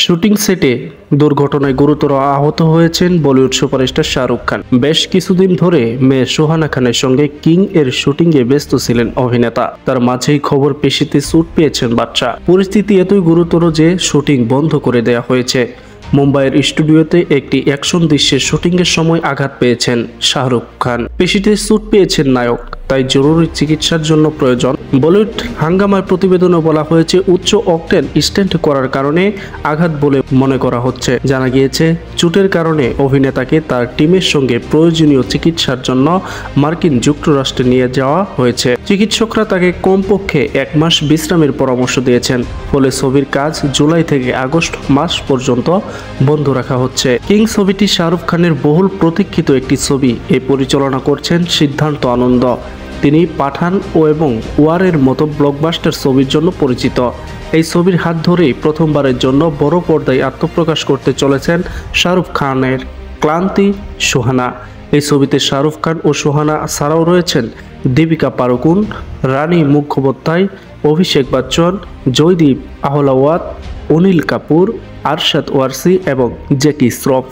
Shooting সেটে দুর্ঘটনায় গুরুতর আহত হয়েছেন বলিউড সুপারস্টার শাহরুখ খান। বেশ কিছুদিন ধরে মেয়ে সোহানা খানের সঙ্গে কিং এর শুটিংয়ে ব্যস্ত ছিলেন অভিনেতা। তার মাঝেই খবর পেশিতে চোট পেয়েছেন বাচ্চা। পরিস্থিতি এতই গুরুতর যে শুটিং বন্ধ করে দেওয়া হয়েছে। মুম্বাইয়ের স্টুডিওতে একটি অ্যাকশন দৃশ্যের শুটিংয়ের সময় আঘাত পেয়েছেন শাহরুখ খান। পেশিতে চোট পেয়েছেন নায়ক, তাই জরুরি চিকিৎসার জন্য প্রয়োজন। বলিউড হাঙ্গামার প্রতিবেদনে বলা হয়েছে উচ্চ অকটেন স্টেন্ট করার কারণে আঘাত বলে মনে করা হচ্ছে। জানা গিয়েছে চোটের কারণে অভিনেতাকে তার টিমের সঙ্গে প্রয়োজনীয় চিকিৎসার জন্য মার্কিন যুক্তরাষ্ট্রে নিয়ে যাওয়া হয়েছে। চিকিৎসকরা তাকে কমপক্ষে 1 মাস বিশ্রামের পরামর্শ দিয়েছেন। ফলে ছবির কাজ জুলাই থেকে আগস্ট মাস পর্যন্ত বন্ধ রাখা হচ্ছে। কিং ছবিটি শাহরুখ খানের বহুল প্রতীক্ষিত একটি ছবি। এই পরিচালনা করছেন সিদ্ধার্থ আনন্দ। তিনি পাঠান এবং ওয়ারের মতো ব্লকবাস্টার ছবির জন্য পরিচিত। এই ছবির হাত ধরেই প্রথমবারের জন্য বড় পর্দায় আত্মপ্রকাশ করতে চলেছেন শাহরুখ খানের ক্লান্তি সোহানা। এই ছবিতে শাহরুখ খান ও সোহানা ছাড়াও রয়েছেন দীপিকা পাড়ুকোন, রানী মুখোপাধ্যায়, অভিষেক বচ্চন, জয়দীপ আহলাওয়াত, অনিল কাপুর, আরশাদ ওয়ারসি এবং জ্যাকি শ্রফ।